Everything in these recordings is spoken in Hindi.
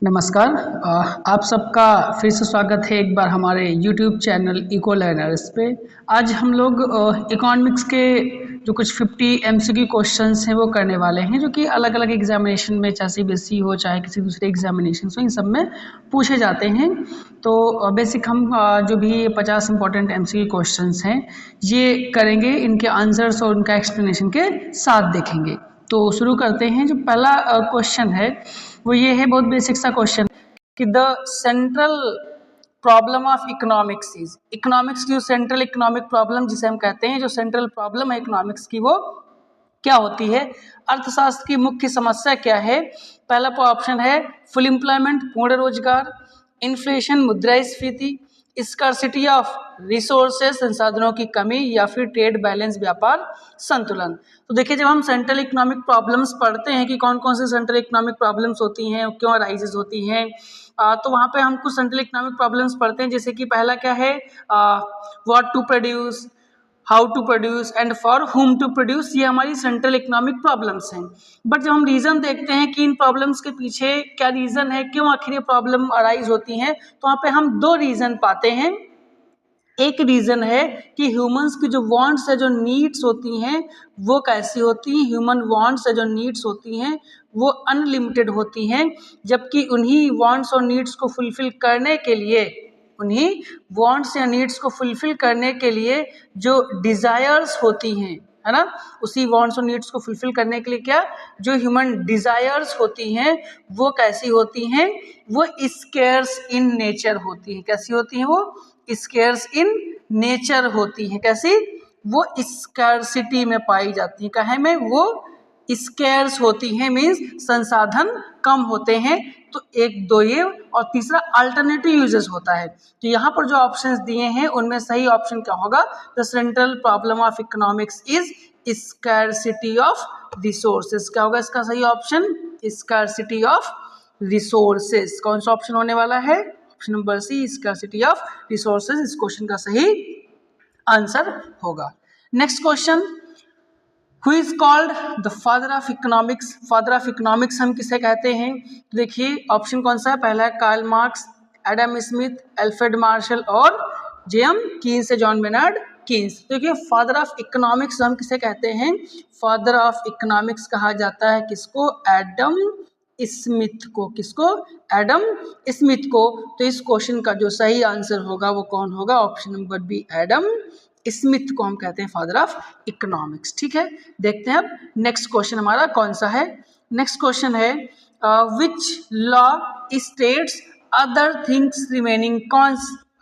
नमस्कार। आप सबका फिर से स्वागत है एक बार हमारे YouTube चैनल इको लर्नर्स पे। आज हम लोग इकोनॉमिक्स के जो कुछ 50 MCQ क्वेश्चंस हैं वो करने वाले हैं, जो कि अलग अलग एग्जामिनेशन में, चाहे CBSE हो चाहे किसी दूसरे एग्जामिनेशन हो, इन सब में पूछे जाते हैं। तो बेसिक हम जो भी 50 इंपॉर्टेंट MCQ क्वेश्चंस हैं ये करेंगे, इनके आंसर्स और उनका एक्सप्लेनेशन के साथ देखेंगे। तो शुरू करते हैं। जो पहला क्वेश्चन है वो ये है, बहुत बेसिक सा क्वेश्चन कि the central problem of economics is, economics की जो सेंट्रल इकोनॉमिक प्रॉब्लम जिसे हम कहते हैं, जो सेंट्रल प्रॉब्लम है इकोनॉमिक्स की वो क्या होती है। अर्थशास्त्र की मुख्य समस्या क्या है। पहला ऑप्शन है फुल एम्प्लॉयमेंट, पूर्ण रोजगार, इन्फ्लेशन मुद्रास्फीति, स्कार्सिटी ऑफ रिसोर्सेज संसाधनों की कमी, या फिर ट्रेड बैलेंस व्यापार संतुलन। तो देखिए, जब हम सेंट्रल इकोनॉमिक प्रॉब्लम्स पढ़ते हैं कि कौन कौन सी सेंट्रल इकोनॉमिक प्रॉब्लम्स होती हैं, क्यों अराइजेज होती हैं, तो वहाँ पे हम कुछ सेंट्रल इकोनॉमिक प्रॉब्लम्स पढ़ते हैं। जैसे कि पहला क्या है, what to produce, how to produce and for whom to produce, ये हमारी सेंट्रल इकोनॉमिक प्रॉब्लम्स हैं। बट जब हम रीजन देखते हैं कि इन प्रॉब्लम्स के पीछे क्या रीजन है, क्यों आखिर ये प्रॉब्लम अराइज होती हैं, तो वहाँ पे हम दो रीजन पाते हैं। एक रीजन है कि ह्यूमंस की जो वांट्स है, जो नीड्स होती हैं, वो कैसी होती हैं। ह्यूमन वांट्स है, जो नीड्स होती हैं, वो अनलिमिटेड होती हैं, जबकि उन्हीं वांट्स और नीड्स को फुलफिल करने के लिए, उन्हीं वांट्स या नीड्स को फुलफिल करने के लिए जो डिजायर्स होती हैं, है ना, उसी वांट्स और नीड्स को फुलफिल करने के लिए क्या, जो ह्यूमन डिजायर्स होती हैं, वो कैसी होती हैं, वो स्केर्स इन नेचर होती हैं। कैसी होती हैं वो, स्केर्स इन नेचर होती हैं। कैसी, वो स्कैरसिटी में पाई जाती हैं। कहे में, वो स्केर्स होती हैं, मीन्स संसाधन कम होते हैं। तो एक दो ये, और तीसरा अल्टरनेटिव यूजेस होता है। तो यहाँ पर जो ऑप्शंस दिए हैं उनमें सही ऑप्शन क्या होगा, the central problem of economics is scarcity of resources. क्या होगा इसका सही ऑप्शन, स्कैरसिटी ऑफ रिसोर्सेज। कौन सा ऑप्शन होने वाला है, option number C, scarcity of resources इस क्वेश्चन का सही आंसर होगा। Next question, who is called the father of economics. Father of economics हम किसे कहते हैं। देखिए ऑप्शन कौन सा है, पहला है Karl Marx, Adam Smith, Alfred Marshall और जेएम कीन्स से जॉन बेनार्ड कीन्स। देखिए फादर ऑफ इकोनॉमिक्स हम किसे कहते हैं, फादर ऑफ इकोनॉमिक्स कहा जाता है किसको, एडम स्मिथ को। किसको, एडम स्मिथ को। तो इस क्वेश्चन का जो सही आंसर होगा वो कौन होगा, option number B, Adam Smith को हम कहते हैं फादर ऑफ इकोनॉमिक्स। ठीक है, देखते हैं अब नेक्स्ट क्वेश्चन हमारा कौन सा है। नेक्स्ट क्वेश्चन है, which law states other things remaining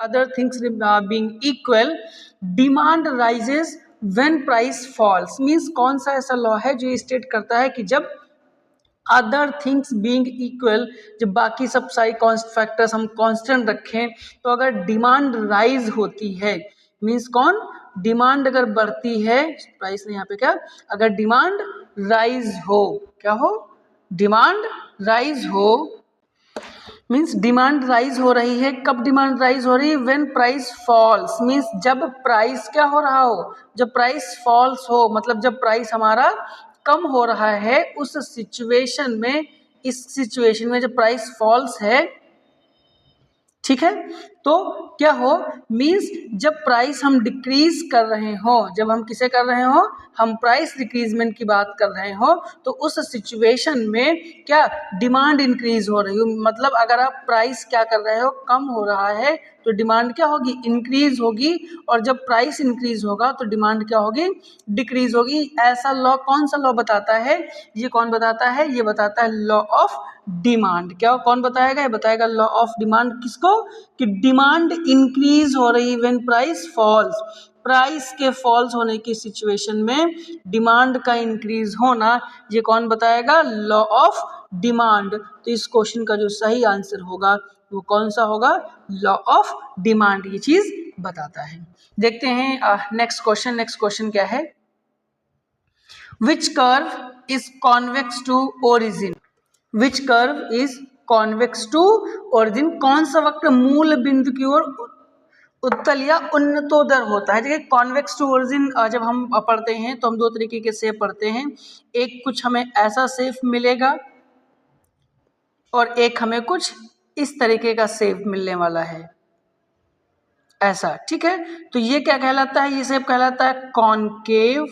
other things being equal demand rises when price falls. Means कौन सा ऐसा लॉ है जो स्टेट करता है कि जब अदर थिंग्स बीइंग इक्वल, जब बाकी सब सारी फैक्टर्स हम कांस्टेंट रखें, तो अगर डिमांड राइज होती है, मीन्स कौन, डिमांड अगर बढ़ती है, प्राइस नहीं, यहाँ पे क्या, अगर डिमांड राइज हो, क्या हो, डिमांड राइज हो, मीन्स डिमांड राइज हो रही है। कब डिमांड राइज हो रही है, व्हेन प्राइस फॉल्स, मीन्स जब प्राइस क्या हो रहा हो, जब प्राइस फॉल्स हो, मतलब जब प्राइस हमारा कम हो रहा है, उस सिचुएशन में, इस सिचुएशन में जब प्राइस फॉल्स है, ठीक है, तो क्या हो, मीन्स जब प्राइस हम डिक्रीज कर रहे हो, जब हम किसे कर रहे हो, हम प्राइस डिक्रीजमेंट की बात कर रहे हो, तो उस सिचुएशन में क्या, डिमांड इंक्रीज हो रही हो। मतलब अगर आप प्राइस क्या कर रहे हो, कम हो रहा है, तो डिमांड क्या होगी, इंक्रीज होगी, और जब प्राइस इंक्रीज होगा तो डिमांड क्या होगी, डिक्रीज होगी। ऐसा लॉ कौन सा लॉ बताता है, ये कौन बताता है, ये बताता है लॉ ऑफ डिमांड। क्या, कौन बताएगा, ये बताएगा लॉ ऑफ डिमांड। किसको, कि डिमांड इंक्रीज हो रही व्हेन प्राइस फॉल्स, प्राइस के फॉल्स होने की सिचुएशन में डिमांड का इंक्रीज होना, ये कौन बताएगा, लॉ ऑफ डिमांड। तो इस क्वेश्चन का जो सही आंसर होगा वो कौन सा होगा, लॉ ऑफ डिमांड ये चीज बताता है। देखते हैं नेक्स्ट क्वेश्चन। नेक्स्ट क्वेश्चन क्या है, which curve is convex to origin. Which curve is convex to origin, कौन सा वक्र मूल बिंदु की ओर उत्तल या उन्नतोदर होता है। देखिए कॉन्वेक्स टू ओरिजिन जब हम पढ़ते हैं तो हम दो तरीके के शेप पढ़ते हैं। एक कुछ हमें ऐसा शेप मिलेगा, और एक हमें कुछ इस तरीके का शेप मिलने वाला है, ऐसा, ठीक है। तो ये क्या कहलाता है, ये शेप कहलाता है कॉनकेव।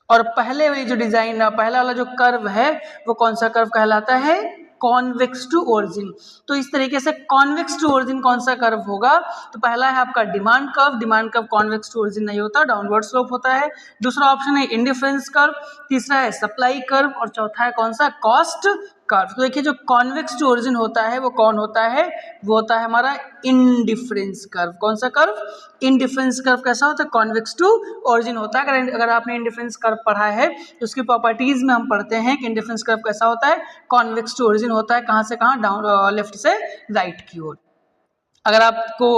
और पहले वाली जो डिजाइन, पहला वाला जो कर्व है वो कौन सा कर्व कहलाता है, कॉन्वेक्स टू ओरिजिन। तो इस तरीके से कॉन्वेक्स टू ओरिजिन कौन सा कर्व होगा, तो पहला है आपका demand curve. Demand curve convex to origin नहीं होता, डाउनवर्ड स्लोप होता है। दूसरा ऑप्शन है इंडिफरेंस कर्व, तीसरा है सप्लाई कर्व और चौथा है कौन सा, कॉस्ट कर्व। तो देखिए जो कॉन्वेक्स टू ओरिजिन होता है वो कौन होता है, वो होता है हमारा इंडिफरेंस कर्व। कौन सा कर्व, इंडिफरेंस कर्व। कैसा होता है, कॉन्वेक्स टू ओरिजिन होता है। अगर आपने इंडिफरेंस कर्व पढ़ा है तो उसकी प्रॉपर्टीज में हम पढ़ते हैं कि इंडिफरेंस कर्व कैसा होता है, कॉन्वेक्स टू ओरिजिन होता है। कहाँ से कहाँ, डाउन लेफ्ट से राइट की ओर। अगर आपको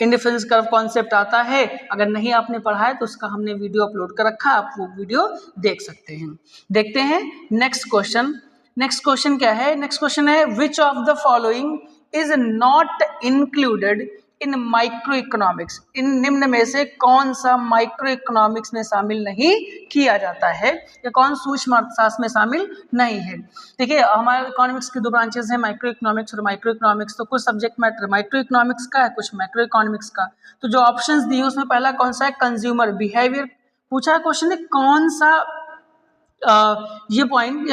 इंडिफरेंस कर्व कॉन्सेप्ट आता है, अगर नहीं आपने पढ़ा है तो उसका हमने वीडियो अपलोड कर रखा है, आप वो वीडियो देख सकते हैं। देखते हैं नेक्स्ट क्वेश्चन। नेक्स्ट क्वेश्चन क्या है, नेक्स्ट क्वेश्चन है which of the following is not included in microeconomics. इन निम्न में से कौन सा माइक्रो इकोनॉमिक्स में शामिल नहीं किया जाता है, या कौन सूक्ष्म अर्थशास्त्र में शामिल नहीं है। देखिए हमारे इकोनॉमिक्स के दो ब्रांचेस हैं, माइक्रो इकोनॉमिक्स और माइक्रो इकोनॉमिक्स। तो कुछ सब्जेक्ट मैटर माइक्रो इकोनॉमिक्स का है, कुछ माइक्रो इकोनॉमिक्स का। तो जो ऑप्शंस दिए उसमें पहला कौन सा है, कंज्यूमर बिहेवियर। पूछा क्वेश्चन है कौन सा ये point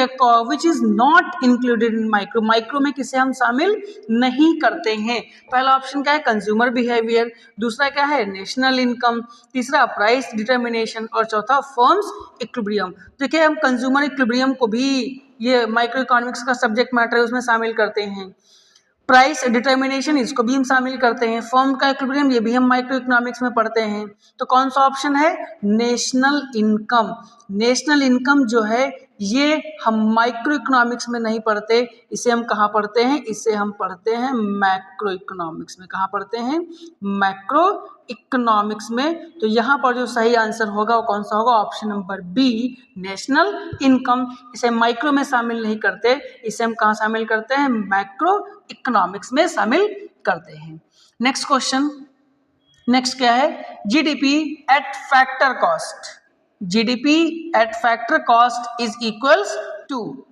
which is not included in micro, micro में किसे हम शामिल नहीं करते हैं। पहला ऑप्शन क्या है, कंज्यूमर बिहेवियर। दूसरा क्या है, नेशनल इनकम। तीसरा प्राइस डिटर्मिनेशन और चौथा फर्म्स इक्विलिब्रियम। देखिए हम कंज्यूमर इक्विलिब्रियम को भी ये माइक्रो इकोनॉमिक्स का सब्जेक्ट मैटर है उसमें शामिल करते हैं। प्राइस डिटर्मिनेशन इसको भी हम शामिल करते हैं। फर्म का इक्विलिब्रियम ये भी हम माइक्रो इकोनॉमिक्स में पढ़ते हैं। तो कौन सा ऑप्शन है, नेशनल इनकम। नेशनल इनकम जो है ये हम माइक्रो इकोनॉमिक्स में नहीं पढ़ते, इसे हम कहाँ पढ़ते हैं, इसे हम पढ़ते हैं मैक्रो इकोनॉमिक्स में। कहाँ पढ़ते हैं, मैक्रो इकोनॉमिक्स में। तो यहाँ पर जो सही आंसर होगा वो कौन सा होगा, option number B, national income. इसे माइक्रो में शामिल नहीं करते, इसे हम कहाँ शामिल करते हैं, मैक्रो इकोनॉमिक्स में शामिल करते हैं। नेक्स्ट क्वेश्चन, नेक्स्ट क्या है, GDP at factor cost. GDP at factor cost is equals to,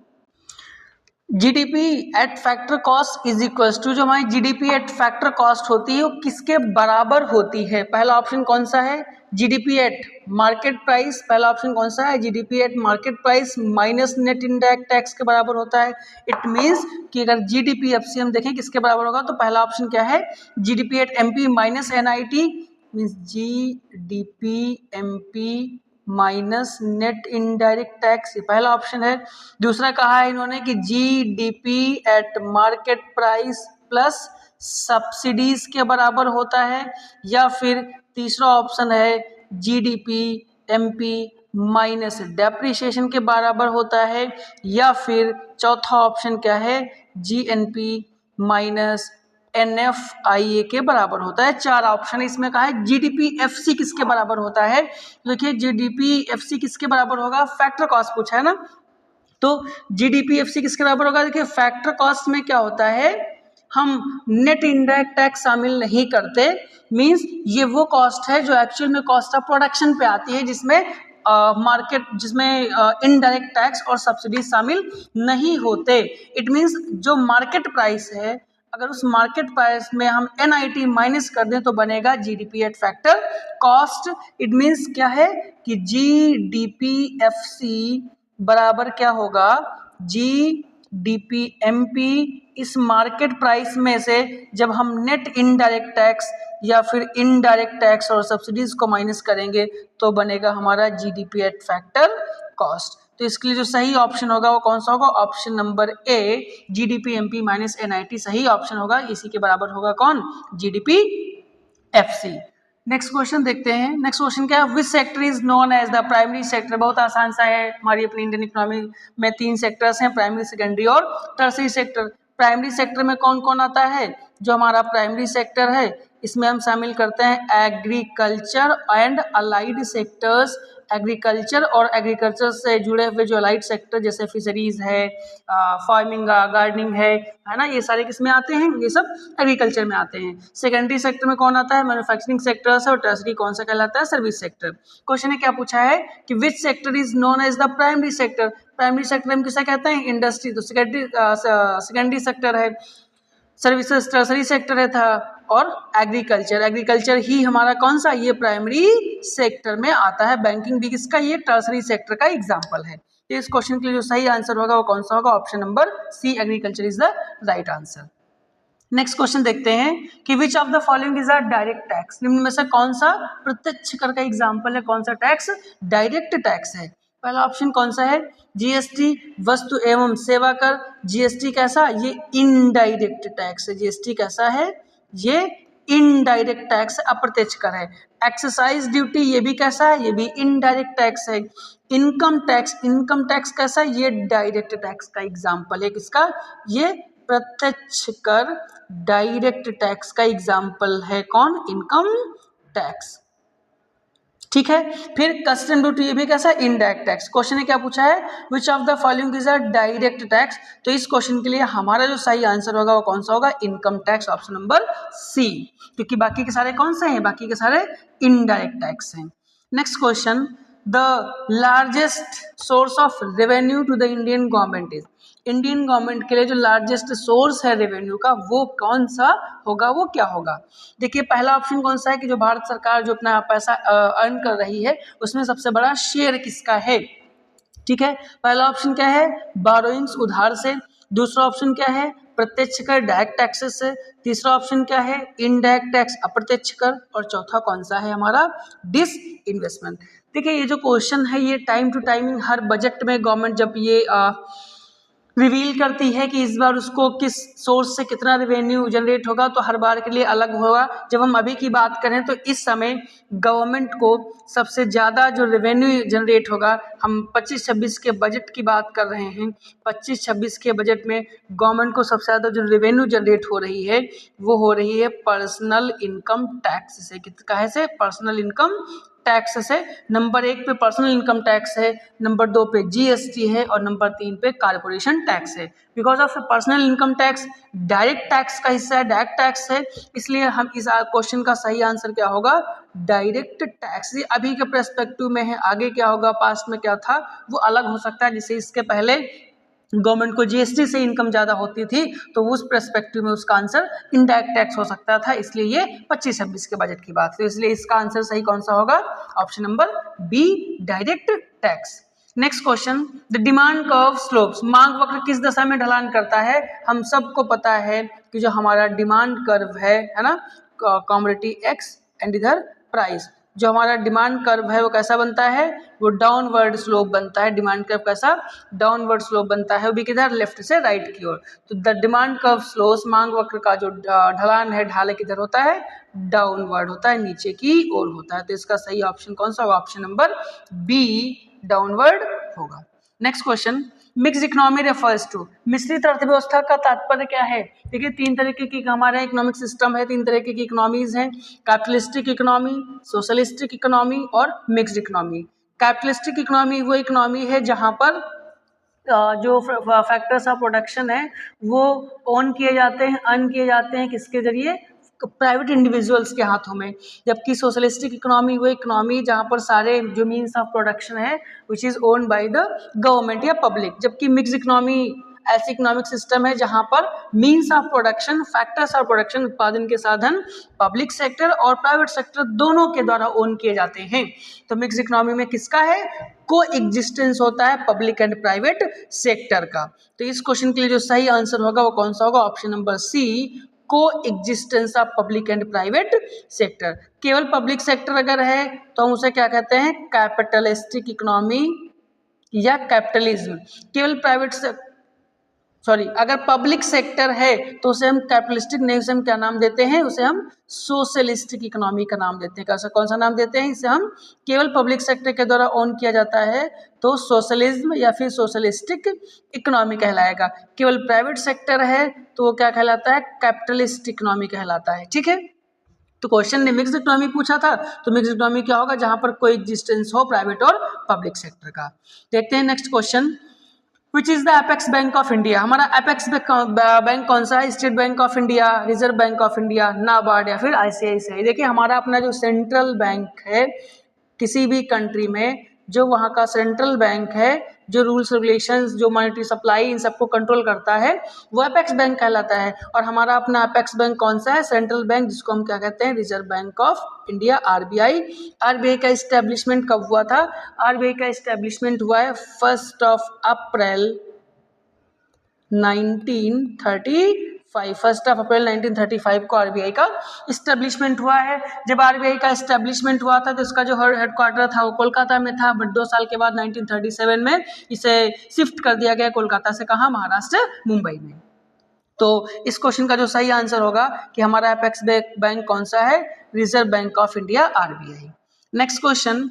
GDP at factor cost is equals to, जो हमारी जीडीपी एट फैक्टर कॉस्ट होती है वो किसके बराबर होती है। पहला ऑप्शन कौन सा है, जीडीपी एट मार्केट प्राइस। पहला ऑप्शन कौन सा है, GDP eight market price minus net indirect tax के बराबर होता है। इट मीन्स कि अगर जीडीपी एफसी हम देखें किसके बराबर होगा, तो पहला ऑप्शन क्या है, GDP eight MP minus NIT, means GDP MP minus net indirect tax, ये पहला ऑप्शन है। दूसरा कहा है इन्होंने कि GDP at market price plus subsidies के बराबर होता है। या फिर तीसरा ऑप्शन है जीडीपी एमपी माइनस डेप्रिसिएशन के बराबर होता है। या फिर चौथा ऑप्शन क्या है, जीएनपी माइनस NFIA के बराबर होता है। चार ऑप्शन इसमें कहा है। जीडीपी एफसी किसके बराबर होता है, देखिए जीडीपी एफसी किसके बराबर होगा, फैक्टर कॉस्ट पूछा है ना, तो जीडीपी एफसी किसके बराबर होगा। देखिए फैक्टर कॉस्ट में क्या होता है, हम नेट इनडायरेक्ट टैक्स शामिल नहीं करते। मींस ये वो कॉस्ट है जो एक्चुअल में कॉस्ट ऑफ प्रोडक्शन पे आती है, जिसमें मार्केट जिसमें इनडायरेक्ट टैक्स और सब्सिडी शामिल नहीं होते। इट मींस जो मार्केट प्राइस है, अगर उस मार्केट प्राइस में हम एनआईटी माइनस कर दें तो बनेगा GDP at factor cost. It means क्या है कि जीडीपी एफसी बराबर क्या होगा, जीडीपी एमपी इस मार्केट प्राइस में से जब हम नेट इनडायरेक्ट टैक्स या फिर इनडायरेक्ट टैक्स और सब्सिडीज को माइनस करेंगे तो बनेगा हमारा जीडीपी एट फैक्टर कॉस्ट। तो इसके लिए जो सही ऑप्शन होगा वो कौन सा होगा, option number A, GDP MP minus NIT सही ऑप्शन होगा। इसी के बराबर होगा कौन, जीडीपी एफसी। नेक्स्ट क्वेश्चन देखते हैं। नेक्स्ट क्वेश्चन क्या है, which sector is known as the primary sector. बहुत आसान सा है, हमारी अपनी इंडियन इकोनॉमी में तीन सेक्टर्स हैं, प्राइमरी सेकेंडरी और टर्सरी सेक्टर। प्राइमरी सेक्टर में कौन कौन आता है, जो हमारा प्राइमरी सेक्टर है इसमें हम शामिल करते हैं agriculture and allied sectors. Agriculture और एग्रीकल्चर से जुड़े हुए जो अलाइड सेक्टर जैसे फिशरीज है, फार्मिंग गार्डनिंग है ना, ये सारे किस में आते हैं, ये सब एग्रीकल्चर में आते हैं। सेकेंडरी सेक्टर में कौन आता है, मैन्युफैक्चरिंग सेक्टर्स है। और टर्सरी कौन सा कहलाता है, सर्विस सेक्टर। क्वेश्चन है क्या पूछा है कि which sector is known as the primary sector. Primary sector हम किसे कहते हैं? इंडस्ट्री। तो सेकेंडरी सेक्टर है, सर्विसेज टर्सरी सेक्टर है था, और एग्रीकल्चर। एग्रीकल्चर ही हमारा कौन सा? ये प्राइमरी सेक्टर में आता है। बैंकिंग भी किसका? ये टर्सरी सेक्टर का एग्जाम्पल है। तो इस क्वेश्चन के लिए जो सही आंसर होगा वो कौन सा होगा? Option number C, agriculture is the right answer. Next question देखते हैं कि which of the following is a direct tax. निम्न में से कौन सा प्रत्यक्ष कर का एग्जाम्पल है? कौन सा टैक्स डायरेक्ट टैक्स है? पहला ऑप्शन कौन सा है? जीएसटी, वस्तु एवं सेवा कर। जीएसटी कैसा? ये इनडायरेक्ट टैक्स है। जीएसटी कैसा है? ये इनडायरेक्ट टैक्स, अप्रत्यक्ष कर है। एक्साइज ड्यूटी, ये भी कैसा है? ये भी इनडायरेक्ट टैक्स है। इनकम टैक्स, इनकम टैक्स कैसा? ये डायरेक्ट टैक्स का एग्जाम्पल है। किसका? ये प्रत्यक्ष कर डायरेक्ट टैक्स का एग्जाम्पल है। कौन? Income tax. ठीक है। फिर कस्टम ड्यूटी, ये भी कैसा? Indirect tax. क्वेश्चन ने क्या पूछा है? Which of the following is a direct tax. तो इस क्वेश्चन के लिए हमारा जो सही आंसर होगा वो कौन सा होगा? Income tax, option number C, क्योंकि बाकी के सारे कौन से हैं? बाकी के सारे इनडायरेक्ट टैक्स हैं। Next question, the largest source of revenue to the Indian government is. Indian government के लिए जो लार्जेस्ट सोर्स है रेवेन्यू का वो कौन सा होगा? वो क्या होगा? देखिए, पहला ऑप्शन कौन सा है कि जो भारत सरकार जो अपना पैसा अर्न कर रही है उसमें सबसे बड़ा शेयर किसका है? ठीक है, पहला ऑप्शन क्या है? बारोइंग्स, उधार से। दूसरा ऑप्शन क्या है? प्रत्यक्ष कर, डायरेक्ट टैक्सेस से। तीसरा ऑप्शन क्या है? इनडायरेक्ट टैक्स, अप्रत्यक्ष कर। और चौथा कौन सा है हमारा? Disinvestment. देखिए, ये जो क्वेश्चन है ये टाइम टू टाइमिंग हर बजट में गवर्नमेंट जब ये रिवील करती है कि इस बार उसको किस सोर्स से कितना रेवेन्यू जनरेट होगा, तो हर बार के लिए अलग होगा। जब हम अभी की बात करें तो इस समय गवर्नमेंट को सबसे ज़्यादा जो रेवेन्यू जनरेट होगा, हम 25-26 के बजट की बात कर रहे हैं। 25-26 के बजट में गवर्नमेंट को सबसे ज़्यादा जो रेवेन्यू जनरेट हो रही है वो हो रही है पर्सनल इनकम टैक्स से। कहाँ से? पर्सनल इनकम टैक्स से। नंबर 1 पे पर्सनल इनकम टैक्स है, नंबर 2 पे जीएसटी है, और नंबर 3 पे कारपोरेशन टैक्स है। Because of personal income tax direct tax का हिस्सा है, डायरेक्ट टैक्स है, इसलिए हम इस क्वेश्चन का सही आंसर क्या होगा? Direct tax. ये अभी के पर्सपेक्टिव में है, आगे क्या होगा, पास्ट में क्या था वो अलग हो सकता है। जैसे इसके पहले गवर्नमेंट को जीएसटी से इनकम ज़्यादा होती थी तो उस पर्सपेक्टिव में उसका आंसर इनडायरेक्ट टैक्स हो सकता था, इसलिए ये 25-26 के बजट की बात है। इसलिए इसका आंसर सही कौन सा होगा? Option number B, direct tax. Next question, the demand curve slopes. मांग वक्र किस दशा में ढलान करता है? हम सबको पता है कि जो हमारा डिमांड कर्व है ना, कमोडिटी एक्स एंड इधर प्राइस, जो हमारा डिमांड कर्व है वो कैसा बनता है? वो डाउनवर्ड स्लोप बनता है। डिमांड कर्व कैसा? डाउनवर्ड स्लोप बनता है, वो भी किधर? लेफ्ट से राइट की ओर। तो द डिमांड कर्व स्लोस, मांग वक्र का जो ढलान है, ढाले किधर होता है? डाउनवर्ड होता है, नीचे की ओर होता है। तो इसका सही ऑप्शन कौन सा होगा? ऑप्शन नंबर बी, डाउनवर्ड होगा। Next question, mix economy refers to. मिश्रित अर्थव्यवस्था का तात्पर्य क्या है? देखिए, 3 तरीके की हमारा इकोनॉमिक सिस्टम है, 3 तरीके की इकोनॉमीज हैं, कैपिटलिस्टिक इकोनॉमी, सोशलिस्टिक इकोनॉमी और मिक्स्ड इकोनॉमी। कैपिटलिस्टिक इकोनॉमी वो इकोनॉमी है जहां पर जो फैक्टर्स ऑफ प्रोडक्शन है वो ओन किए जाते हैं, अर्न किए जाते हैं किसके जरिए? प्राइवेट इंडिविजुअल्स के हाथों में। जबकि सोशलिस्टिक इकोनॉमी वो इकोनॉमी जहाँ पर सारे जो मीन्स ऑफ प्रोडक्शन है which is owned by the government या पब्लिक। जबकि मिक्स इकोनॉमी ऐसी इकोनॉमिक सिस्टम है जहाँ पर means of production, factors of production, उत्पादन के साधन पब्लिक सेक्टर और प्राइवेट सेक्टर दोनों के द्वारा ओन किए जाते हैं। तो मिक्स इकोनॉमी में किसका है? को एग्जिस्टेंस होता है पब्लिक एंड प्राइवेट सेक्टर का। तो इस क्वेश्चन के लिए जो सही आंसर होगा वो कौन सा होगा? ऑप्शन नंबर सी, को existence of public and private sector. केवल पब्लिक सेक्टर अगर है तो हम उसे क्या कहते हैं? कैपिटलिस्टिक इकोनॉमी या कैपिटलिज्म। केवल अगर पब्लिक सेक्टर है तो उसे हम कैपिटलिस्टिक नहीं, उसे हम क्या नाम देते हैं? उसे हम सोशलिस्टिक इकोनॉमी का नाम देते हैं। कौन सा नाम देते हैं? इसे हम केवल पब्लिक सेक्टर के द्वारा ओन किया जाता है तो सोशलिज्म या फिर सोशलिस्टिक इकोनॉमी कहलाएगा। केवल प्राइवेट सेक्टर है तो वो क्या कहलाता है? कैपिटलिस्ट इकोनॉमी कहलाता है। ठीक है, तो क्वेश्चन ने मिक्स्ड इकोनॉमी पूछा था, तो मिक्स्ड इकोनॉमी क्या होगा? जहां पर कोई एग्जिस्टेंस हो प्राइवेट और पब्लिक सेक्टर का। देखते हैं next question, which is the apex bank of India. हमारा एपेक्स बैंक कौन सा है? State bank of India, reserve bank of India, NABARD या फिर आईसीआईसीआई। देखिए, हमारा अपना जो सेंट्रल बैंक है किसी भी कंट्री में, जो वहाँ का सेंट्रल बैंक है जो रूल्स रेगुलेशंस, जो मॉनेटरी सप्लाई, इन सबको कंट्रोल करता है वो अपेक्स बैंक कहलाता है। और हमारा अपना अपेक्स बैंक कौन सा है? सेंट्रल बैंक, जिसको हम क्या कहते हैं? Reserve bank of India, RBI. RBI का इस्टेब्लिशमेंट कब हुआ था? आरबीआई का इस्टेब्लिशमेंट हुआ है 1 अप्रैल 1935। 1 अप्रैल 1935 को आरबीआई का इस्टेब्लिशमेंट हुआ है। जब आरबीआई का इस्टेब्लिशमेंट हुआ था तो इसका जो हेडक्वार्टर था वो कोलकाता में था, बट 2 साल के बाद 1937 में इसे शिफ्ट कर दिया गया कोलकाता से। कहाँ? महाराष्ट्र, मुंबई में। तो इस क्वेश्चन का जो सही आंसर होगा कि हमारा अपेक्स बैंक कौन सा है? Reserve bank of India, RBI. Next question,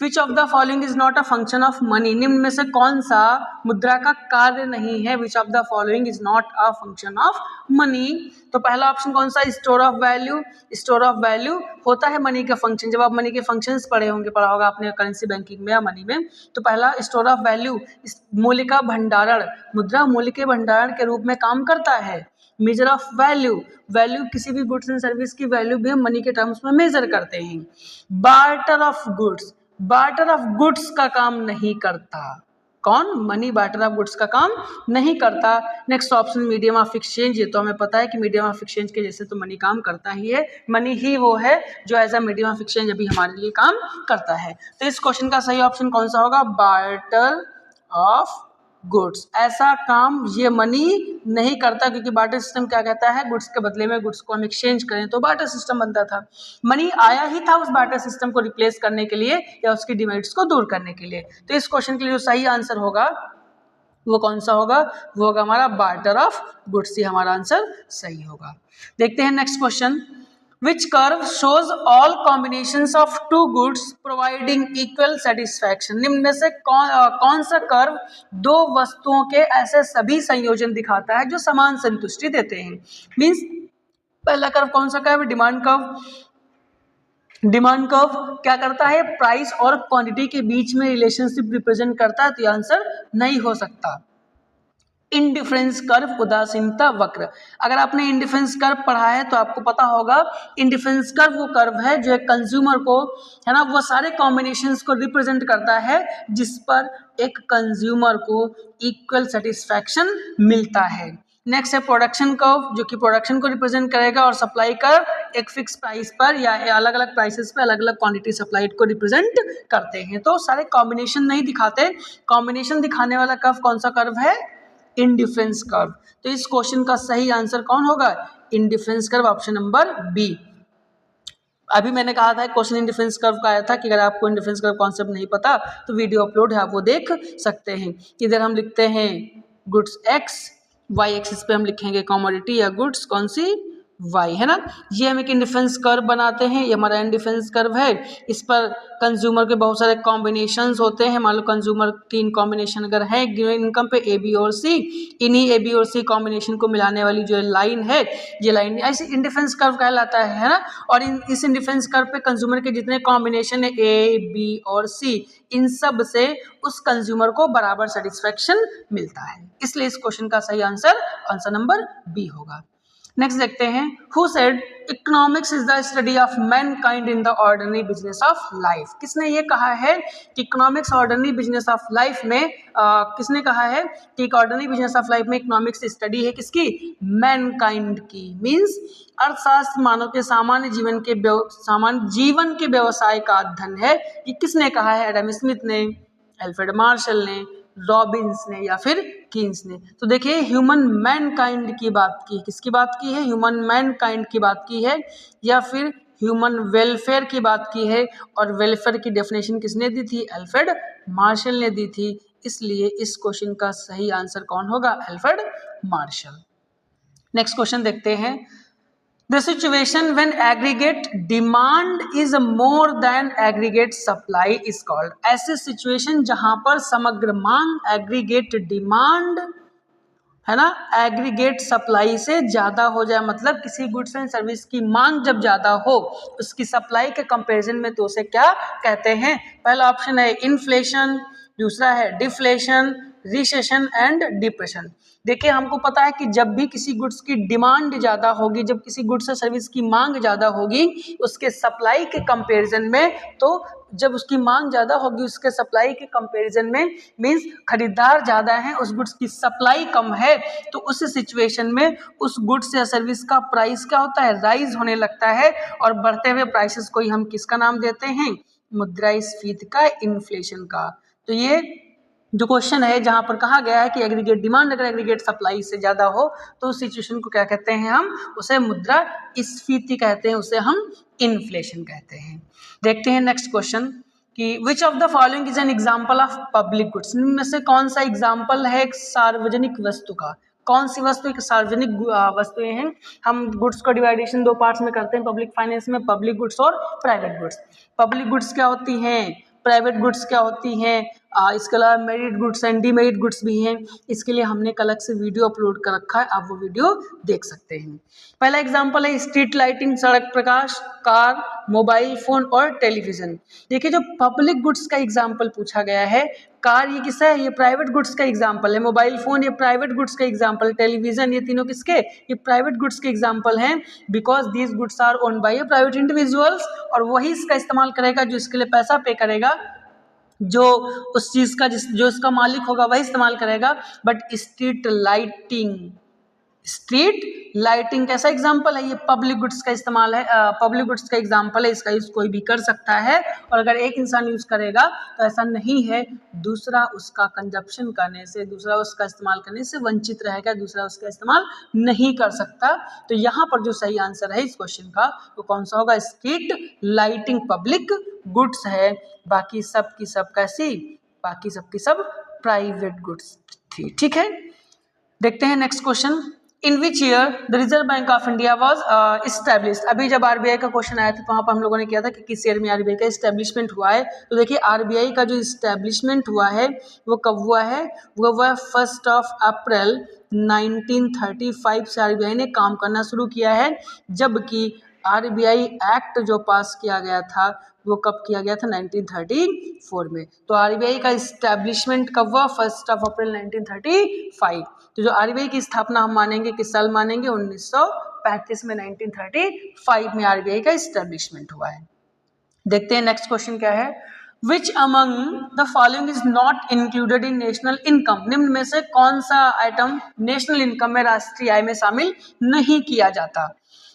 which of the following is not a function of money? निम्न में से कौन सा मुद्रा का कार्य नहीं है? Which of the following is not a function of money? तो पहला ऑप्शन कौन सा? Store of value. Store of value होता है मनी का फंक्शन। जब आप मनी के फंक्शंस पढ़े होंगे, पढ़ा होगा आपने करेंसी बैंकिंग में या मनी में, तो पहला स्टोर ऑफ वैल्यू मूल्य का भंडारण, मुद्रा मूल्य के भंडारण के रूप में काम करता है। मेजर ऑफ वैल्यू, वैल्यू किसी भी गुड्स एंड सर्विस की वैल्यू भी हम मनी के टर्म्स में मेजर करते हैं। Barter of goods, barter of goods का काम नहीं करता। कौन? मनी बार्टर ऑफ गुड्स का काम नहीं करता। Next option, medium of exchange. ये तो हमें पता है कि मीडियम ऑफ एक्सचेंज के जैसे तो मनी काम करता ही है। मनी ही वो है जो as a medium of exchange अभी हमारे लिए काम करता है। तो इस क्वेश्चन का सही ऑप्शन कौन सा होगा? Barter of goods. ऐसा काम ये मनी नहीं करता, क्योंकि बार्टर सिस्टम क्या कहता है? गुड्स के बदले में गुड्स को हम एक्सचेंज करें, तो बार्टर सिस्टम बनता था। मनी आया ही था उस बार्टर सिस्टम को रिप्लेस करने के लिए या उसकी डिमेरिट्स को दूर करने के लिए। तो इस क्वेश्चन के लिए जो सही आंसर होगा वो कौन सा होगा? वो होगा हमारा बार्टर ऑफ गुड्स। ही हमारा आंसर सही होगा। देखते हैं next question, Which curve shows all combinations of two goods providing equal satisfaction? निम्न में से कौन सा कर्व दो वस्तुओं के ऐसे सभी संयोजन दिखाता है जो समान संतुष्टि देते हैं? मीन्स पहला कर्व कौन सा curve? Demand curve. Demand curve क्या करता है? प्राइस और क्वांटिटी के बीच में रिलेशनशिप रिप्रेजेंट करता है, तो यह आंसर नहीं हो सकता। इनडिफरेंस कर्व, उदासीनता वक्र। अगर आपने इनडिफरेंस कर्व पढ़ा है तो आपको पता होगा इनडिफरेंस कर्व वो कर्व है जो एक कंज्यूमर को, है ना, वो सारे कॉम्बिनेशंस को रिप्रेजेंट करता है जिस पर एक कंज्यूमर को इक्वल सेटिस्फैक्शन मिलता है। नेक्स्ट है प्रोडक्शन कर्व, जो कि प्रोडक्शन को रिप्रेजेंट करेगा, और सप्लाई कर्व एक फिक्स प्राइस पर या अलग अलग प्राइसेस पे अलग अलग क्वांटिटी सप्लाइड को रिप्रेजेंट करते हैं। तो सारे कॉम्बिनेशन नहीं दिखाते। कॉम्बिनेशन दिखाने वाला कर्व कौन सा कर्व है? Indifference curve. तो इस क्वेश्चन का सही आंसर कौन होगा? Indifference curve, option number B. अभी मैंने कहा था क्वेश्चन इंडिफरेंस कर्व का आया था कि अगर आपको इंडिफरेंस कर्व कॉन्सेप्ट नहीं पता तो वीडियो अपलोड है, आप वो देख सकते हैं। इधर हम लिखते हैं गुड्स एक्स, वाई एक्सिस पे हम लिखेंगे कमोडिटी या गुड्स कौन सी? वाई, है ना। ये हम एक इंडिफरेंस कर्व बनाते हैं, ये हमारा इंडिफरेंस कर्व है। इस पर कंज्यूमर के बहुत सारे कॉम्बिनेशंस होते हैं। मान लो कंज्यूमर 3 कॉम्बिनेशन अगर है गिवन इनकम पे, ए बी और सी, इन्हीं ए बी और सी कॉम्बिनेशन को मिलाने वाली जो लाइन है, ये लाइन ऐसे इंडिफरेंस कर्व कहलाता है ना। और इस इंडिफरेंस कर्व पे कंज्यूमर के जितने कॉम्बिनेशन है ए बी और सी, इन सब से उस कंज्यूमर को बराबर सेटिस्फेक्शन मिलता है। इसलिए इस क्वेश्चन का सही आंसर नंबर बी होगा। नेक्स्ट देखते हैं, who said economics is the study of Mankind in the ordinary business of life? किसने ये कहा है कि economics ordinary business of life में किसने कहा है कि ऑर्डिनरी बिजनेस ऑफ लाइफ में इकोनॉमिक्स स्टडी है किसकी? मैनकाइंड की। मीन्स अर्थशास्त्र मानव के सामान्य जीवन के व्यवसाय का अध्ययन है। ये किसने कहा है? एडम स्मिथ ने, अल्फ्रेड मार्शल ने, रॉबिन्स ने या फिर कीन्स ने? तो देखिए ह्यूमन मैनकाइंड की बात की, किसकी बात की है? ह्यूमन मैनकाइंड की बात की है या फिर ह्यूमन वेलफेयर की बात की है। और वेलफेयर की डेफिनेशन किसने दी थी? अल्फ्रेड मार्शल ने दी थी। इसलिए इस क्वेश्चन का सही आंसर कौन होगा? Alfred Marshall. नेक्स्ट क्वेश्चन देखते हैं, The situation when aggregate demand is more than aggregate supply is called। ऐसे सिचुएशन जहां पर समग्र मांग एग्रीगेट डिमांड, है ना, एग्रीगेट सप्लाई से ज्यादा हो जाए, मतलब किसी गुड्स एंड सर्विस की मांग जब ज्यादा हो उसकी सप्लाई के कंपैरिजन में, तो उसे क्या कहते हैं? पहला ऑप्शन है इन्फ्लेशन, दूसरा है डिफ्लेशन, रिसेशन एंड डिप्रेशन। देखिए हमको पता है कि जब भी किसी गुड्स की डिमांड ज़्यादा होगी, जब किसी गुड्स या सर्विस की मांग ज़्यादा होगी उसके सप्लाई के कंपैरिजन में, तो जब उसकी मांग ज़्यादा होगी उसके सप्लाई के कंपैरिजन में, मीन्स खरीदार ज़्यादा है, उस गुड्स की सप्लाई कम है, तो उस सिचुएशन में उस गुड्स या सर्विस का प्राइस क्या होता है, राइज होने लगता है। और बढ़ते हुए प्राइसेस को ही हम किसका नाम देते हैं, मुद्रास्फीति का, इन्फ्लेशन का। तो ये जो क्वेश्चन है जहां पर कहा गया है कि एग्रीगेट डिमांड अगर एग्रीगेट सप्लाई से ज़्यादा हो तो उस सिचुएशन को क्या कहते हैं, हम उसे मुद्रास्फीति कहते हैं, उसे हम इन्फ्लेशन कहते हैं। देखते हैं नेक्स्ट क्वेश्चन कि which of the following is an example of public goods, इनमें से कौन सा एग्जाम्पल है एक सार्वजनिक वस्तु का। कौन सी वस्तु एक सार्वजनिक वस्तुएं हैं। हम गुड्स को डिवाइडेशन दो पार्ट्स में करते हैं पब्लिक फाइनेंस में, पब्लिक गुड्स और प्राइवेट गुड्स। पब्लिक गुड्स क्या होती हैं, प्राइवेट गुड्स क्या होती हैं, इसके अलावा merit goods and demerit goods भी हैं। इसके लिए हमने एक अलग से वीडियो अपलोड कर रखा है, आप वो वीडियो देख सकते हैं। पहला एग्जांपल है स्ट्रीट लाइटिंग, सड़क प्रकाश, कार, मोबाइल फोन और टेलीविजन। देखिए जो पब्लिक गुड्स का एग्जांपल पूछा गया है, कार ये किसका है, ये प्राइवेट गुड्स का एग्जांपल है, मोबाइल फोन ये प्राइवेट गुड्स का एग्जांपल, टेलीविजन ये तीनों किसके, ये प्राइवेट गुड्स के एग्जांपल हैं, because these goods are owned by private individuals, और वही इसका इस्तेमाल करेगा जो इसके लिए पैसा पे करेगा, जो उस चीज का जो इसका मालिक होगा वही इस्तेमाल करेगा। बट स्ट्रीट लाइटिंग कैसा एग्जाम्पल है, ये पब्लिक गुड्स का इस्तेमाल है, पब्लिक गुड्स का एग्जाम्पल है, इसका यूज कोई भी कर सकता है, और अगर एक इंसान यूज करेगा तो ऐसा नहीं है, दूसरा उसका कंजप्शन करने से, दूसरा उसका इस्तेमाल करने से वंचित रहेगा, दूसरा उसका इस्तेमाल नहीं कर सकता। तो यहाँ पर जो सही आंसर है इस क्वेश्चन का वो कौन सा होगा, स्ट्रीट लाइटिंग पब्लिक गुड्स है, बाकी सब की सब कैसी, बाकी सब की सब प्राइवेट गुड्स थी। ठीक है, देखते हैं next question. In which year the reserve bank of India was established. अभी जब आरबीआई का क्वेश्चन आया था तो वहाँ पर हम लोगों ने किया था कि किस ईयर में आरबीआई का इस्टेब्लिशमेंट हुआ है। तो देखिए आरबीआई का जो इस्टेब्लिशमेंट हुआ है वो कब हुआ है, वो हुआ 1 अप्रैल 1935 से आरबीआई ने काम करना शुरू किया है, जबकि आरबीआई एक्ट जो पास किया गया था वो कब किया गया था, 1934 में। तो आरबीआई का इस्टेब्लिशमेंट कब हुआ, 1 अप्रैल 1935। तो जो आरबीआई की स्थापना हम मानेंगे किस साल मानेंगे, 1935 में, 1935 में आरबीआई का इस्टेब्लिशमेंट हुआ है। देखते हैं नेक्स्ट क्वेश्चन क्या है, which among the following is not included in national income. निम्न में से कौन सा आइटम नेशनल इनकम में, राष्ट्रीय आय में शामिल नहीं किया जाता।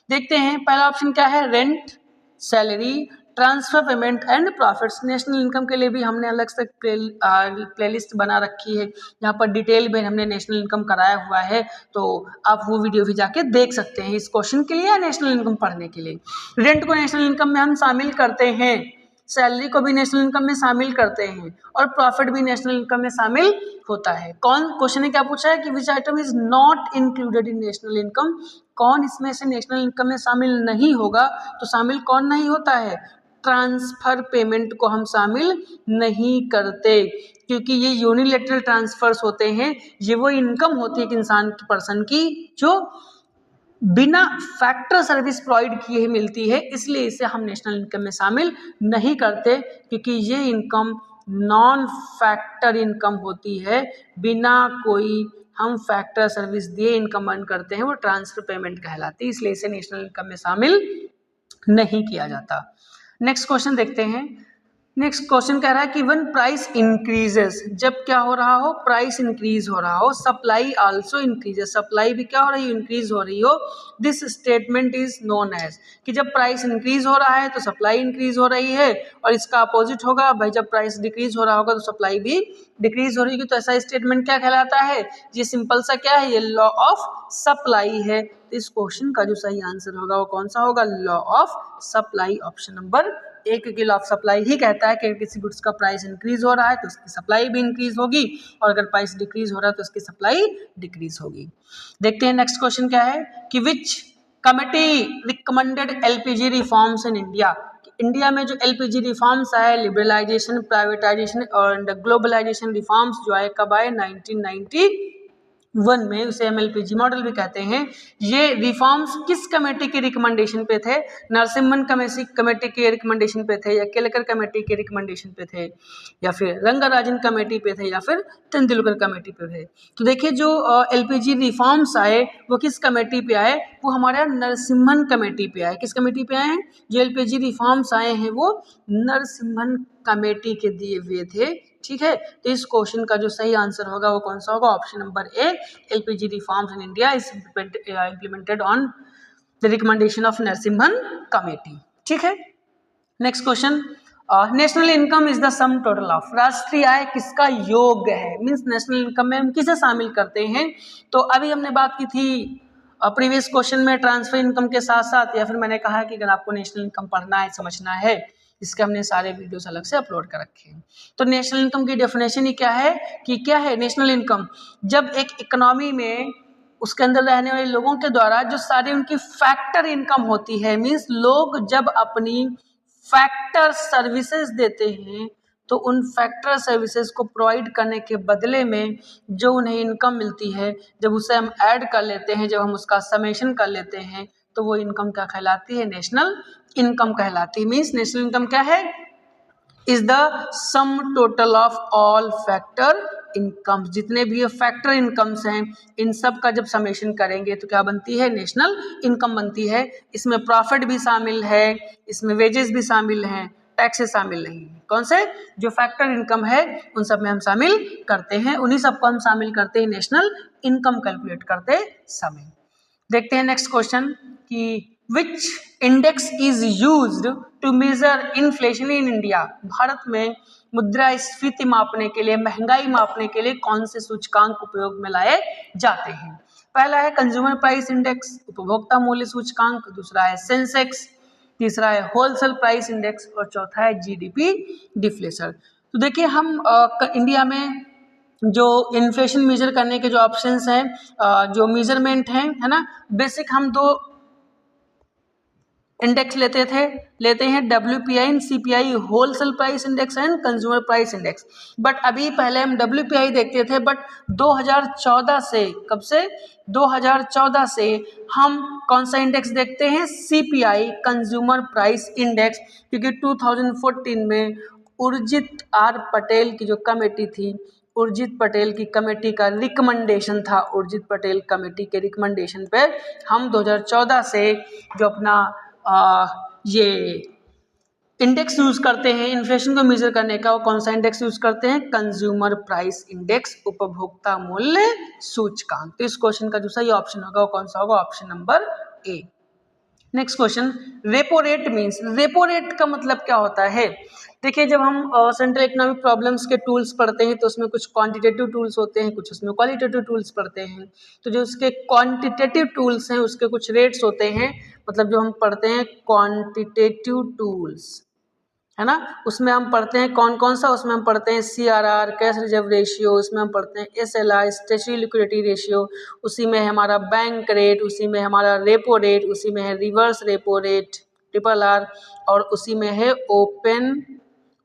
देखते हैं पहला ऑप्शन क्या है, rent, salary, transfer payment and profits. National income के लिए भी हमने अलग से प्लेलिस्ट बना रखी है, यहाँ पर डिटेल में हमने नेशनल इनकम कराया हुआ है, तो आप वो वीडियो भी जाके देख सकते हैं इस क्वेश्चन के लिए या नेशनल इनकम पढ़ने के लिए। रेंट को नेशनल इनकम में हम शामिल करते हैं, सैलरी को भी नेशनल इनकम में शामिल करते हैं, और प्रॉफिट भी नेशनल इनकम में शामिल होता है। कौन, क्वेश्चन ने क्या पूछा है कि विच item is not included in national income, कौन इसमें से नेशनल इनकम में शामिल नहीं होगा। तो शामिल कौन नहीं होता है, ट्रांसफर पेमेंट को हम शामिल नहीं करते, क्योंकि ये यूनिलेटरल ट्रांसफर्स होते हैं, ये वो इनकम होती है एक इंसान की, पर्सन की, जो बिना फैक्टर सर्विस प्रोवाइड किए ही मिलती है, इसलिए इसे हम नेशनल इनकम में शामिल नहीं करते, क्योंकि ये इनकम नॉन फैक्टर इनकम होती है, बिना कोई हम फैक्टर सर्विस दिए इनकम अर्न करते हैं, वो ट्रांसफर पेमेंट कहलाती है, इसलिए इसे नेशनल इनकम में शामिल नहीं किया जाता। नेक्स्ट क्वेश्चन देखते हैं। नेक्स्ट क्वेश्चन कह रहा है कि व्हेन प्राइस इंक्रीजेस, जब क्या हो रहा हो, प्राइस इंक्रीज हो रहा हो, सप्लाई आल्सो इंक्रीजेस, सप्लाई भी क्या हो रही है, इंक्रीज हो रही हो, this statement is known as, कि जब प्राइस इंक्रीज हो रहा है तो सप्लाई इंक्रीज हो रही है, और इसका अपोजिट होगा भाई, जब प्राइस डिक्रीज हो रहा होगा तो सप्लाई भी डिक्रीज हो रही है। तो ऐसा स्टेटमेंट क्या कहलाता है, ये सिंपल सा क्या है, ये लॉ ऑफ सप्लाई है। तो इस क्वेश्चन का जो सही आंसर होगा वो कौन सा होगा, law of supply, option number एक की लॉ ऑफ सप्लाई ही कहता है कि किसी गुड्स का प्राइस इंक्रीज हो रहा है तो उसकी सप्लाई भी इंक्रीज होगी, और अगर प्राइस डिक्रीज हो रहा है तो उसकी सप्लाई डिक्रीज होगी। देखते हैं नेक्स्ट क्वेश्चन क्या है कि विच committee recommended LPG reforms in India. India में जो एलपीजी रिफॉर्म्स आए, लिबरलाइजेशन, प्राइवेटाइजेशन और ग्लोबलाइजेशन रिफॉर्म्स जो आए, कब आए, 1990 वन में, उसे MLPG मॉडल भी कहते हैं। ये रिफॉर्म्स किस कमेटी के रिकमेंडेशन पे थे? नरसिम्हन कमेटी के रिकमेंडेशन पे थे, या केलकर कमेटी के रिकमेंडेशन पे थे, या फिर रंगाराजन कमेटी पे थे, या फिर तेंदुलकर कमेटी पे थे? तो देखिए जो LPG रिफॉर्म्स आए वो किस कमेटी पे आए? वो हमारे नरसिम्हन कमेटी पे आए। किस कमेटी पे आए हैं? जो LPG रिफॉर्म्स आए हैं वो नरसिम्हन कमेटी के दिए हुए थे। ठीक है, तो इस क्वेश्चन का जो सही आंसर होगा वो कौन सा होगा? Option number A, LPG reforms in India is implemented on the recommendation of Narasimhan committee. ठीक है, next question, national income is the sum total of, राष्ट्रीय आय किसका योग है? मीन्स नेशनल इनकम में हम किसे शामिल करते हैं? तो अभी हमने बात की थी प्रीवियस क्वेश्चन में ट्रांसफर इनकम के साथ साथ, या फिर मैंने कहा कि अगर आपको नेशनल इनकम पढ़ना है, समझना है, इसके हमने सारे वीडियोस अलग से अपलोड कर रखे हैं। तो नेशनल इनकम की डेफिनेशन ही क्या है कि क्या है नेशनल इनकम? जब एक इकोनॉमी में उसके अंदर रहने वाले लोगों के द्वारा जो सारी उनकी फैक्टर इनकम होती है, मीन्स लोग जब अपनी फैक्टर सर्विसेज देते हैं तो उन फैक्टर सर्विसेज को प्रोवाइड करने के बदले में जो उन्हें इनकम मिलती है, जब उसे हम ऐड कर लेते हैं, जब हम उसका समेशन कर लेते हैं, तो वो इनकम क्या कहलाती है? नेशनल इनकम कहलाती है। मीन्स नेशनल इनकम क्या है? Is the sum total of all factor incomes, जितने भी ये फैक्टर इनकम्स हैं इन सब का जब समेशन करेंगे तो क्या बनती है? नेशनल इनकम बनती है। इसमें प्रॉफिट भी शामिल है, इसमें वेजेस भी शामिल हैं, टैक्सेस शामिल नहीं है। कौन से? जो फैक्टर इनकम है उन सब में हम शामिल करते हैं, उन्हीं सबको हम शामिल करते हैं नेशनल इनकम कैलकुलेट करते समय। देखते हैं नेक्स्ट क्वेश्चन कि which index is used to measure inflation in India, Bharat में मुद्रास्फीति मापने के लिए, महंगाई मापने के लिए कौन से सूचकांक उपयोग में लाए जाते हैं? पहला है कंज्यूमर प्राइस इंडेक्स, उपभोक्ता मूल्य सूचकांक, दूसरा है सेंसेक्स, तीसरा है होलसेल प्राइस इंडेक्स, और चौथा है GDP डिफ्लेशन। तो देखिए हम इंडिया में जो इन्फ्लेशन मेजर करने के जो ऑप्शंस हैं, जो मेजरमेंट हैं, है ना, बेसिक हम दो इंडेक्स लेते हैं WPI and CPI, wholesale price index and consumer price index. But अभी पहले हम WPI देखते थे, बट 2014 से, कब से? 2014 से हम कौन सा इंडेक्स देखते हैं? CPI, कंज्यूमर प्राइस इंडेक्स, क्योंकि 2014 में उर्जित आर पटेल की जो कमेटी थी, उर्जित पटेल की कमेटी का रिकमेंडेशन था, उर्जित पटेल कमेटी के रिकमेंडेशन पे हम 2014 से जो अपना ये इंडेक्स यूज करते हैं इन्फ्लेशन को मेजर करने का, वो कौन सा इंडेक्स यूज करते हैं? कंज्यूमर प्राइस इंडेक्स, उपभोक्ता मूल्य सूचकांक। तो इस क्वेश्चन का जो सही ऑप्शन होगा वो कौन सा होगा? Option number A. Next question, repo rate means, repo rate का मतलब क्या होता है? देखिए जब हम सेंट्रल इकोनॉमिक प्रॉब्लम्स के टूल्स पढ़ते हैं तो उसमें कुछ क्वांटिटेटिव टूल्स होते हैं, कुछ उसमें क्वालिटेटिव टूल्स पढ़ते हैं। तो जो उसके क्वांटिटेटिव टूल्स हैं उसके कुछ रेट्स होते हैं, मतलब जो हम पढ़ते हैं क्वांटिटेटिव टूल्स, है ना, उसमें हम पढ़ते हैं कौन कौन सा? उसमें हम पढ़ते हैं CRR, कैश रिजर्व रेशियो, उसमें हम पढ़ते हैं SLR, स्टैट्यूटरी लिक्विडिटी रेशियो, उसी में है हमारा बैंक रेट, उसी में हमारा रेपो रेट, उसी में है रिवर्स रेपो रेट RRR, और उसी में है ओपन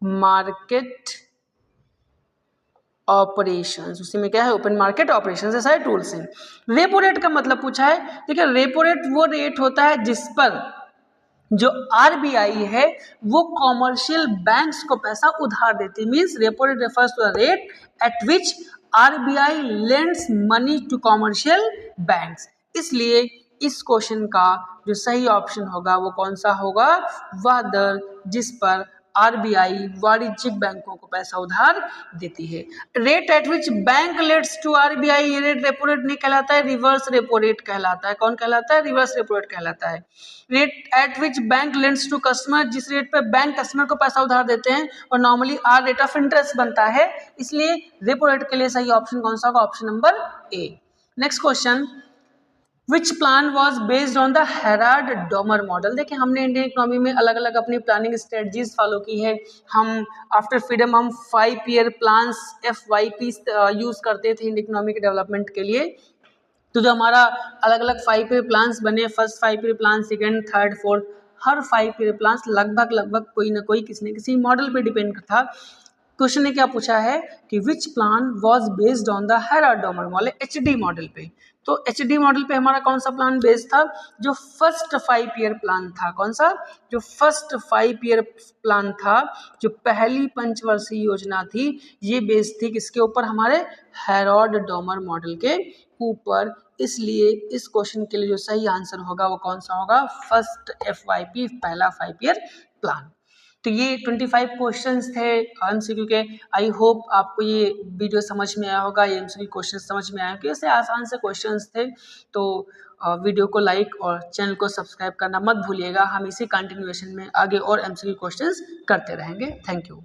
मार्केट ऑपरेशंस, उसी में क्या है? Open market operations. ये सारे टूल्स हैं। रेपो रेट का मतलब पूछा है, देखिए रेपो रेट वो रेट होता है जिस पर जो RBI है वो कॉमर्शियल बैंक्स को पैसा उधार देती है। Means repo rate refers to the rate at which RBI lends money to commercial banks. इसलिए इस क्वेश्चन का जो सही ऑप्शन होगा वो कौन सा होगा? वह दर जिस पर RBI वाणिज्यिक बैंकों को पैसा उधार देती है। Rate at which bank lends to RBI, ये रेट रेपो रेट नहीं कहलाता है, रिवर्स रेपो रेट कहलाता है। कौन कहलाता है? रिवर्स रेपो रेट कहलाता है। Rate at which bank lends to customer, जिस रेट पे बैंक कस्टमर को पैसा उधार देते हैं, और normally R rate of interest बनता है, इसलिए रेपो रेट के लिए सही ऑप्शन कौन सा होगा? Option number A. Next question, which plan was based on the Herald Domar model. देखिए हमने इंडियन इकोनॉमी में अलग अलग अपनी प्लानिंग स्ट्रेटजीज फॉलो की है। हम आफ्टर फ्रीडम हम 5 ईयर प्लान्स FYP यूज करते थे इंडियन इकोनॉमी के डेवलपमेंट के लिए। तो जो हमारा अलग अलग 5 ईयर प्लान्स बने, first 5 year plan, second, third, fourth, हर 5 ईयर प्लान्स लगभग कोई ना कोई किसी न किसी मॉडल पे डिपेंड था। क्वेश्चन ने क्या पूछा है कि which plan was based on the Harrod Domar model, HD model पे। तो एचडी मॉडल पे हमारा कौन सा प्लान बेस्ड था, जो फर्स्ट 5 ईयर प्लान था। कौन सा, जो फर्स्ट 5 ईयर प्लान था, जो पहली पंचवर्षीय योजना थी, ये बेस्ड थी किसके ऊपर, हमारे हेराडोमर मॉडल के ऊपर। इसलिए इस क्वेश्चन के लिए जो सही आंसर होगा वो कौन सा होगा, फर्स्ट FYP, पहला 5 ईयर प्लान। तो ये 25 क्वेश्चंस थे एमसीक्यू के। आई होप आपको ये वीडियो समझ में आया होगा, ये एमसीक्यू क्वेश्चन समझ में आया, क्योंकि ऐसे आसान से क्वेश्चंस थे। तो वीडियो को लाइक और चैनल को सब्सक्राइब करना मत भूलिएगा। हम इसी कंटिन्यूएशन में आगे और एमसीक्यू क्वेश्चंस करते रहेंगे। Thank you.